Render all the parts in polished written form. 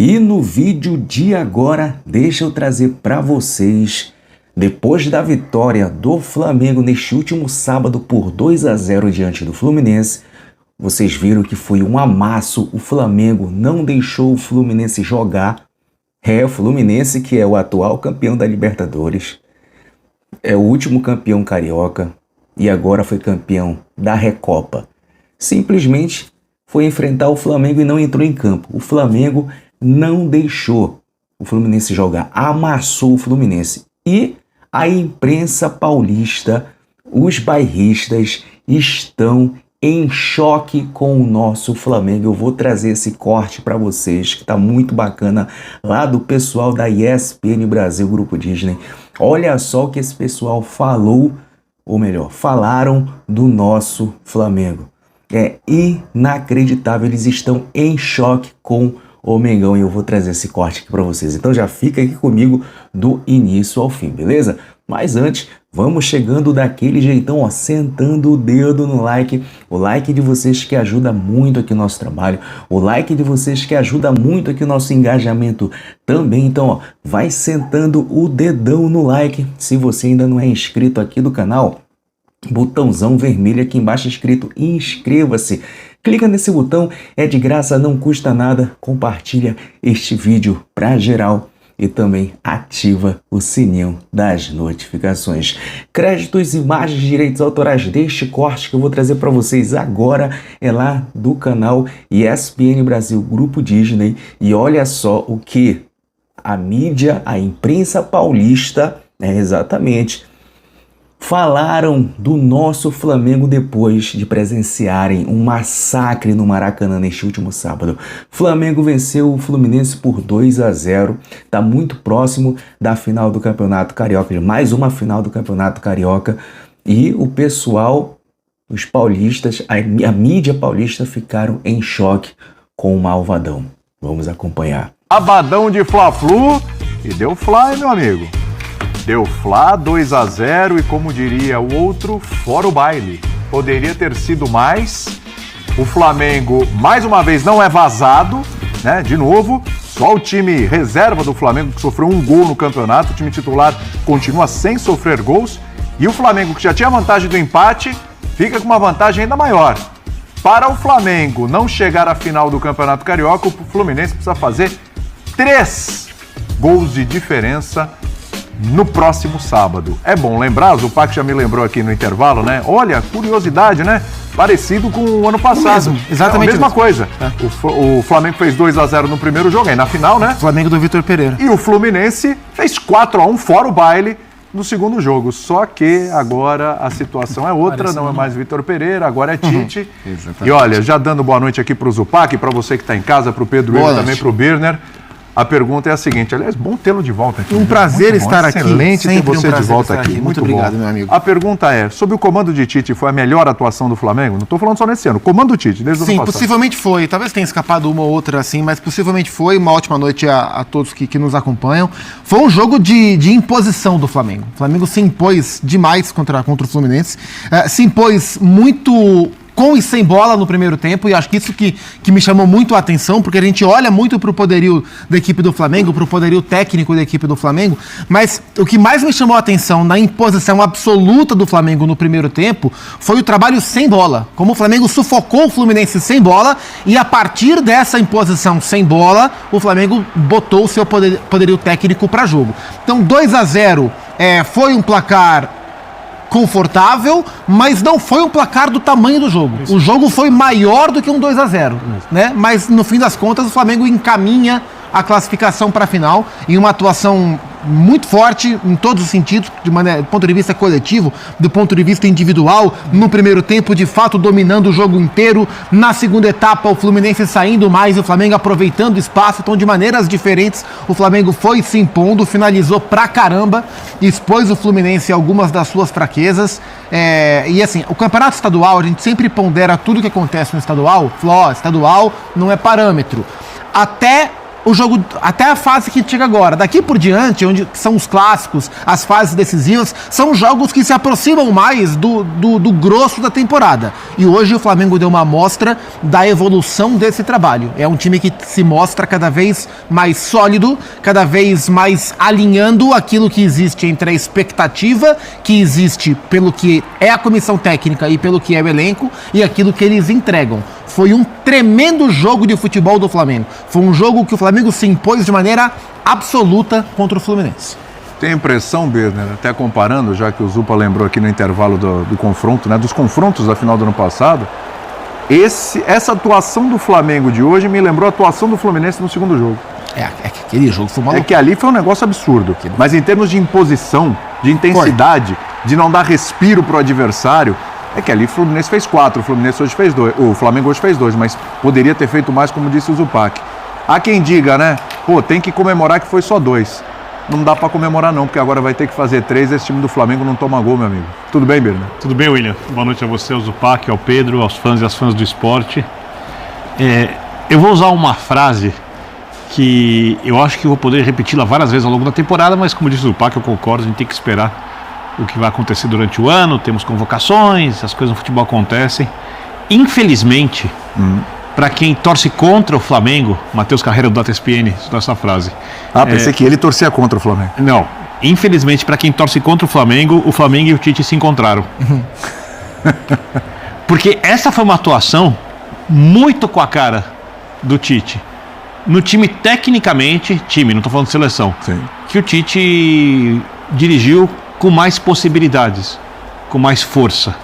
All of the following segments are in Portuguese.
E no vídeo de agora, deixa eu trazer para vocês, depois da vitória do Flamengo neste último sábado por 2-0 diante do Fluminense, vocês viram que foi um amasso, o Flamengo não deixou o Fluminense jogar. O Fluminense, que é o atual campeão da Libertadores, é o último campeão carioca e agora foi campeão da Recopa. Simplesmente foi enfrentar o Flamengo e não entrou em campo. O Flamengo não deixou o Fluminense jogar, amassou o Fluminense. E a imprensa paulista, os bairristas estão em choque com o nosso Flamengo. Eu vou trazer esse corte para vocês, que está muito bacana, lá do pessoal da ESPN Brasil, Grupo Disney. Olha só o que esse pessoal falou, ou melhor, falaram do nosso Flamengo. É inacreditável, eles estão em choque com o Mengão e eu vou trazer esse corte aqui para vocês. Então já fica aqui comigo do início ao fim, beleza? Mas antes, vamos chegando daquele jeitão, ó, sentando o dedo no like. O like de vocês que ajuda muito aqui o nosso trabalho. O like de vocês que ajuda muito aqui o nosso engajamento também. Então, ó, vai sentando o dedão no like. Se você ainda não é inscrito aqui do canal, botãozão vermelho aqui embaixo escrito inscreva-se. Clica nesse botão, é de graça, não custa nada. Compartilha este vídeo para geral e também ativa o sininho das notificações. Créditos, imagens, direitos autorais deste corte que eu vou trazer para vocês agora é lá do canal ESPN Brasil, Grupo Disney. E olha só o que a mídia, a imprensa paulista, exatamente, falaram do nosso Flamengo depois de presenciarem um massacre no Maracanã neste último sábado. Flamengo venceu o Fluminense por 2-0, está muito próximo da final do Campeonato Carioca, de mais uma final do Campeonato Carioca, e o pessoal, os paulistas, a mídia paulista ficaram em choque com o Malvadão. Vamos acompanhar. Sabadão de Fla-Flu e deu Fla, hein, meu amigo? Deu Fla, 2-0 e, como diria o outro, fora o baile. Poderia ter sido mais. O Flamengo, mais uma vez, não é vazado, né? De novo, só o time reserva do Flamengo que sofreu um gol no campeonato. O time titular continua sem sofrer gols. E o Flamengo, que já tinha vantagem do empate, fica com uma vantagem ainda maior. Para o Flamengo não chegar à final do Campeonato Carioca, o Fluminense precisa fazer 3 gols de diferença no próximo sábado. É bom lembrar, o Zupac já me lembrou aqui no intervalo, né? Olha, curiosidade, né? Parecido com o ano passado. Exatamente a mesma coisa. O Flamengo fez 2-0 no primeiro jogo, aí na final, né? Flamengo do Vitor Pereira. E o Fluminense fez 4-1 fora o baile no segundo jogo. Só que agora a situação é outra, não é mais Vitor Pereira, agora é Tite. E olha, já dando boa noite aqui pro Zupac, para você que está em casa, pro Pedro e também pro Birner. A pergunta é a seguinte, aliás, bom tê-lo de volta aqui. Um prazer estar aqui. Excelente ter você de volta aqui. Muito obrigado, meu amigo. A pergunta é, sob o comando de Tite, foi a melhor atuação do Flamengo? Não estou falando só nesse ano, o comando do Tite, desde o ano passado. Sim, possivelmente foi. Talvez tenha escapado uma ou outra assim, mas possivelmente foi. Uma ótima noite a todos que nos acompanham. Foi um jogo de imposição do Flamengo. O Flamengo se impôs demais contra o Fluminense. Se impôs muito com e sem bola no primeiro tempo, e acho que isso que me chamou muito a atenção, porque a gente olha muito para o poderio da equipe do Flamengo, para o poderio técnico da equipe do Flamengo, mas o que mais me chamou a atenção na imposição absoluta do Flamengo no primeiro tempo foi o trabalho sem bola, como o Flamengo sufocou o Fluminense sem bola, e a partir dessa imposição sem bola, o Flamengo botou o seu poderio técnico para jogo. Então 2-0 foi um placar confortável, mas não foi um placar do tamanho do jogo. O jogo foi maior do que um 2-0, né? Mas no fim das contas o Flamengo encaminha a classificação para a final em uma atuação muito forte em todos os sentidos, do ponto de vista coletivo, do ponto de vista individual. No primeiro tempo, de fato, dominando o jogo inteiro. Na segunda etapa, o Fluminense saindo mais e o Flamengo aproveitando o espaço. Então, de maneiras diferentes, o Flamengo foi se impondo, finalizou pra caramba, expôs o Fluminense a algumas das suas fraquezas. E assim, o campeonato estadual, a gente sempre pondera tudo que acontece no estadual. Estadual não é parâmetro. Até o jogo, até a fase que chega agora. Daqui por diante, onde são os clássicos, as fases decisivas, são jogos que se aproximam mais do grosso da temporada. E hoje o Flamengo deu uma amostra da evolução desse trabalho. É um time que se mostra cada vez mais sólido, cada vez mais alinhando aquilo que existe entre a expectativa que existe pelo que é a comissão técnica e pelo que é o elenco e aquilo que eles entregam. Foi um tremendo jogo de futebol do Flamengo. Foi um jogo que o Flamengo se impôs de maneira absoluta contra o Fluminense. Tem a impressão, Birner, até comparando, já que o Zupa lembrou aqui no intervalo do confronto, né, dos confrontos da final do ano passado, essa atuação do Flamengo de hoje me lembrou a atuação do Fluminense no segundo jogo. É que aquele jogo foi maluco. É que ali foi um negócio absurdo. Mas em termos de imposição, de intensidade, de não dar respiro pro adversário, é que ali o Fluminense fez 4, o Fluminense hoje fez 2, o Flamengo hoje fez 2, mas poderia ter feito mais, como disse o Zupac. Há quem diga, né? Pô, tem que comemorar que foi só 2. Não dá pra comemorar não, porque agora vai ter que fazer 3, esse time do Flamengo não toma gol, meu amigo. Tudo bem, Birner? Tudo bem, William? Boa noite a você, ao Zupac, ao Pedro, aos fãs e às fãs do esporte. Eu vou usar uma frase que eu acho que vou poder repeti-la várias vezes ao longo da temporada, mas como disse o Zupac, eu concordo, a gente tem que esperar o que vai acontecer durante o ano, temos convocações, as coisas no futebol acontecem. Infelizmente, para quem torce contra o Flamengo, Matheus Carreira do Data ESPN, essa frase. Pensei que ele torcia contra o Flamengo. Não, infelizmente para quem torce contra o Flamengo e o Tite se encontraram. Porque essa foi uma atuação muito com a cara do Tite. No time tecnicamente, não estou falando de seleção, sim, que o Tite dirigiu com mais possibilidades, com mais força.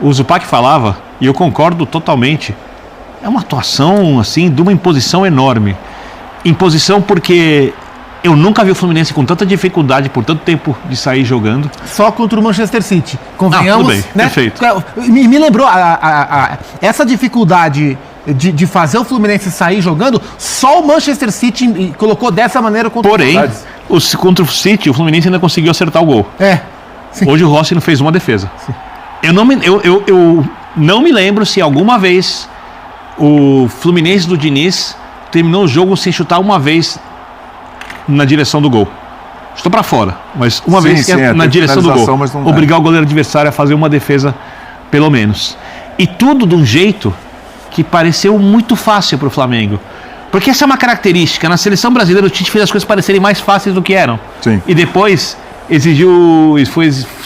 O Zupac falava, e eu concordo totalmente, é uma atuação assim de uma imposição enorme. Imposição porque eu nunca vi o Fluminense com tanta dificuldade por tanto tempo de sair jogando. Só contra o Manchester City. Convenhamos, tudo bem, né? Perfeito. Me lembrou essa dificuldade de fazer o Fluminense sair jogando, só o Manchester City colocou dessa maneira contra contra o City, o Fluminense ainda conseguiu acertar o gol. Sim. Hoje o Rossi não fez uma defesa. Sim. Eu não me lembro se alguma vez o Fluminense do Diniz terminou o jogo sem chutar uma vez na direção do gol. Estou para fora, mas uma vez na direção do gol. Obrigar o goleiro adversário a fazer uma defesa, pelo menos. E tudo de um jeito que pareceu muito fácil para o Flamengo. Porque essa é uma característica. Na seleção brasileira, o Tite fez as coisas parecerem mais fáceis do que eram. Sim. E depois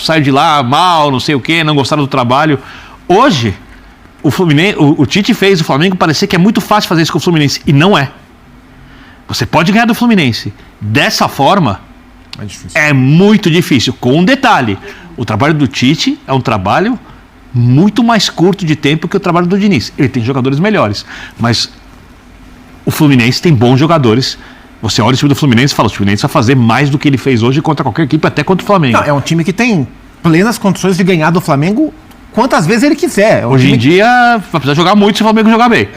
saiu de lá mal, não sei o quê, não gostaram do trabalho. Hoje, o Tite fez o Flamengo parecer que é muito fácil fazer isso com o Fluminense. E não é. Você pode ganhar do Fluminense. Dessa forma, é muito difícil. Com um detalhe, o trabalho do Tite é um trabalho muito mais curto de tempo que o trabalho do Diniz. Ele tem jogadores melhores, mas o Fluminense tem bons jogadores. Você olha o time do Fluminense e fala, o Fluminense vai fazer mais do que ele fez hoje contra qualquer equipe, até contra o Flamengo. Não, é um time que tem plenas condições de ganhar do Flamengo quantas vezes ele quiser. Hoje em dia, vai precisar jogar muito se o Flamengo jogar bem.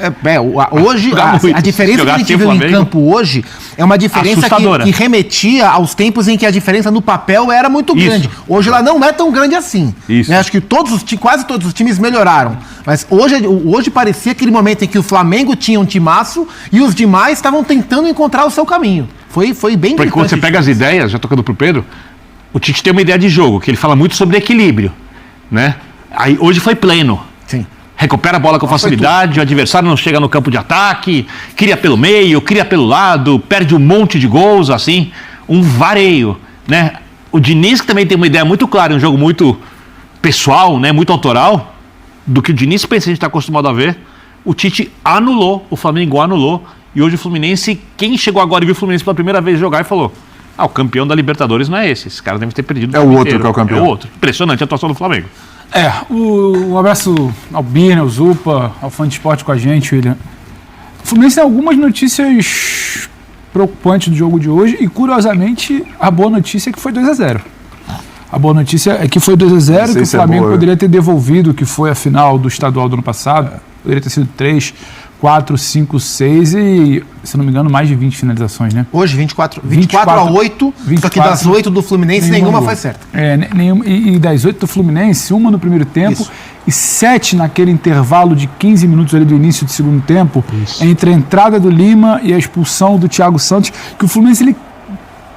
Hoje, a diferença que a gente viu em campo hoje é uma diferença que remetia aos tempos em que a diferença no papel era muito grande. Hoje ela não é tão grande assim. Né? Acho que quase todos os times melhoraram. Mas hoje parecia aquele momento em que o Flamengo tinha um timaço e os demais estavam tentando encontrar o seu caminho. Foi bem Porque quando você pega as ideias, já tocando pro Pedro, o Tite tem uma ideia de jogo, que ele fala muito sobre equilíbrio, né? Aí, hoje foi pleno. Sim. Recupera a bola com facilidade, o adversário não chega no campo de ataque, cria pelo meio, cria pelo lado, perde um monte de gols, assim, um vareio, né? O Diniz, que também tem uma ideia muito clara, um jogo muito pessoal, né? Muito autoral, do que o Diniz pensa, a gente está acostumado a ver, o Tite anulou, o Flamengo anulou, e hoje o Fluminense, quem chegou agora e viu o Fluminense pela primeira vez jogar e falou, o campeão da Libertadores não é esse cara deve ter perdido. É o outro que é o campeão. É o outro. Impressionante a atuação do Flamengo. Um abraço ao Birner, ao Zupa, ao fã de esporte com a gente, William. O Fluminense tem algumas notícias preocupantes do jogo de hoje e, curiosamente, a boa notícia é que foi 2-0. A boa notícia é que foi 2-0, que o Flamengo poderia ter devolvido o que foi a final do estadual do ano passado. Poderia ter sido 3, 4, 5, 6 e, se não me engano, mais de 20 finalizações, né? Hoje, 24 a 8, 24, só que das 8 do Fluminense, nenhuma foi certa. E das 8 do Fluminense, uma no primeiro tempo. Isso. e 7 naquele intervalo de 15 minutos ali do início do segundo tempo, entre a entrada do Lima e a expulsão do Thiago Santos, que o Fluminense ele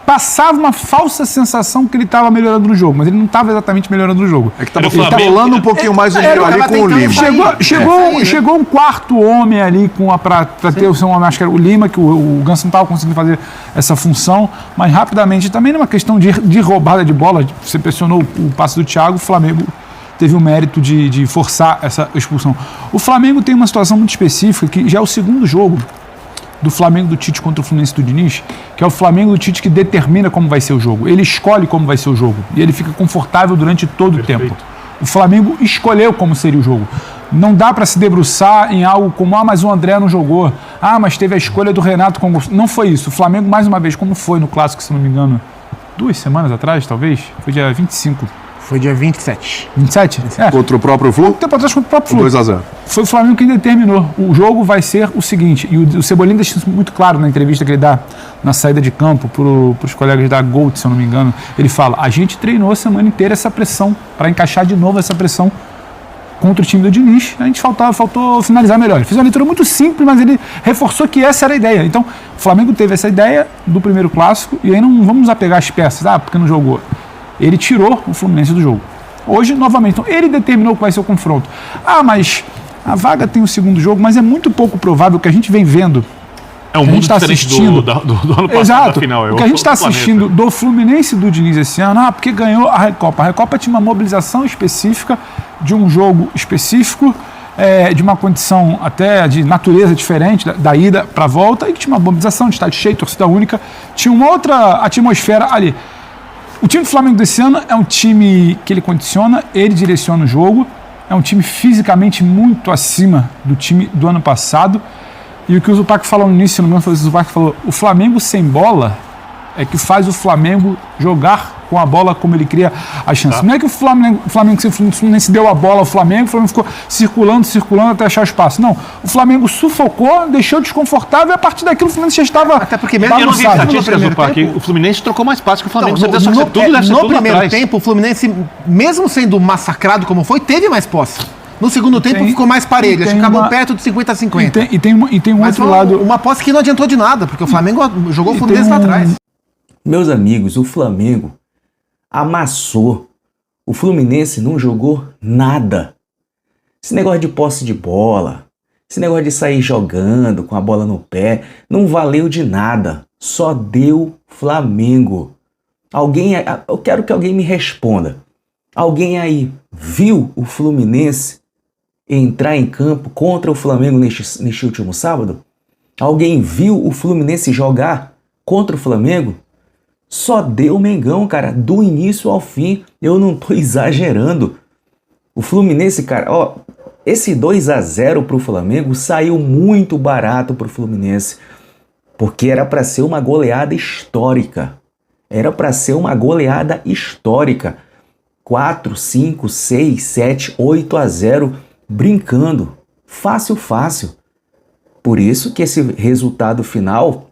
passava uma falsa sensação que ele estava melhorando no jogo, mas ele não estava exatamente melhorando no jogo. É que ele tá rolando um pouquinho mais o nível ali com o Lima. Chegou um quarto homem ali para ter o seu homem, acho que era o Lima, que o Ganso não estava conseguindo fazer essa função, mas rapidamente, também numa questão de roubada de bola, você pressionou o passe do Thiago, o Flamengo teve o mérito de forçar essa expulsão. O Flamengo tem uma situação muito específica, que já é o segundo jogo do Flamengo do Tite contra o Fluminense do Diniz, que é o Flamengo do Tite que determina como vai ser o jogo. Ele escolhe como vai ser o jogo e ele fica confortável durante todo o tempo. O Flamengo escolheu como seria o jogo. Não dá para se debruçar em algo como, mas o André não jogou, mas teve a escolha do Renato com... Não foi isso. O Flamengo, mais uma vez, como foi no Clássico, se não me engano, 2 semanas atrás, talvez, foi dia 25. Foi dia 27. 27? Contra o próprio Flu? Tempo atrás contra o próprio Flu. 2-0. Foi o Flamengo quem determinou. O jogo vai ser o seguinte, e o Cebolinha deixa isso muito claro na entrevista que ele dá na saída de campo para os colegas da Gold, se eu não me engano. Ele fala, a gente treinou a semana inteira essa pressão, para encaixar de novo essa pressão contra o time do Diniz. A gente faltou finalizar melhor. Ele fez uma leitura muito simples, mas ele reforçou que essa era a ideia. Então, o Flamengo teve essa ideia do primeiro clássico, e aí não vamos nos apegar às peças, porque não jogou. Ele tirou o Fluminense do jogo. Hoje, novamente, então, ele determinou que vai ser o confronto. Mas a vaga tem o segundo jogo, mas é muito pouco provável que a gente vem vendo. É um mundo diferente do ano passado. Exato. Da final. O que a gente está assistindo do Fluminense do Diniz esse ano, porque ganhou a Recopa. A Recopa tinha uma mobilização específica de um jogo específico, de uma condição até de natureza diferente, da ida para a volta, e que tinha uma mobilização de estádio cheio, torcida única, tinha uma outra atmosfera ali. O time do Flamengo desse ano é um time que ele condiciona, ele direciona o jogo, é um time fisicamente muito acima do time do ano passado. E o que o Zupac falou no início, no momento, o Zupac falou, o Flamengo sem bola é que faz o Flamengo jogar com a bola como ele cria a chance. Não é que o Flamengo nem se deu a bola ao Flamengo, o Flamengo ficou circulando até achar espaço. Não, o Flamengo sufocou, deixou desconfortável, e a partir daquilo o Fluminense já estava... Até porque mesmo eu não vi estatísticas do parque. O Fluminense trocou mais passes que o Flamengo. No primeiro tempo, o Fluminense, mesmo sendo massacrado como foi, teve mais posse. No segundo tempo ficou mais parelho, acho que acabou perto de 50-50. E tem um outro lado... Uma posse que não adiantou de nada, porque o Flamengo jogou o Fluminense lá atrás. Meus amigos, o Flamengo amassou. O Fluminense não jogou nada. Esse negócio de posse de bola, esse negócio de sair jogando com a bola no pé, não valeu de nada. Só deu Flamengo. Eu quero que alguém me responda. Alguém aí viu o Fluminense entrar em campo contra o Flamengo neste último sábado? Alguém viu o Fluminense jogar contra o Flamengo? Só deu Mengão, cara, do início ao fim. Eu não tô exagerando. O Fluminense, cara, esse 2-0 pro Flamengo saiu muito barato pro Fluminense, porque era para ser uma goleada histórica. Era para ser uma goleada histórica. 4, 5, 6, 7, 8-0, brincando. Fácil. Por isso que esse resultado final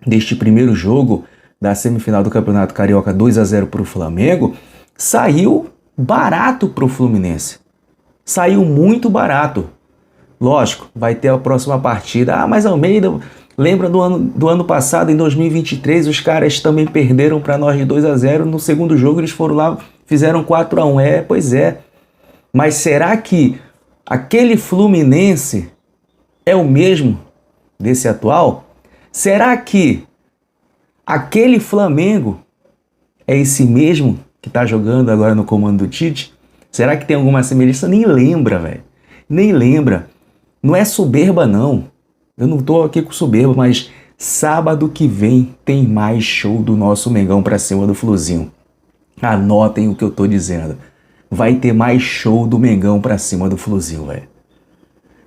deste primeiro jogo da semifinal do Campeonato Carioca, 2-0 para o Flamengo, saiu barato para o Fluminense. Saiu muito barato. Lógico, vai ter a próxima partida. Mas Almeida, lembra do ano passado, em 2023, os caras também perderam para nós de 2-0. No segundo jogo eles foram lá, fizeram 4-1. Pois é. Mas será que aquele Fluminense é o mesmo desse atual? Será que aquele Flamengo é esse mesmo que está jogando agora no comando do Tite? Será que tem alguma semelhança? Nem lembra, velho. Nem lembra. Não é soberba, não. Eu não tô aqui com soberba, mas sábado que vem tem mais show do nosso Mengão pra cima do Fluzinho. Anotem o que eu tô dizendo. Vai ter mais show do Mengão pra cima do Fluzinho, velho.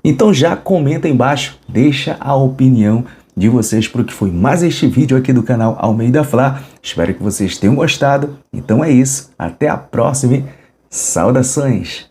Então já comenta aí embaixo, deixa a opinião de vocês para o que foi mais este vídeo aqui do canal Almeida Fla. Espero que vocês tenham gostado. Então é isso. Até a próxima. Saudações!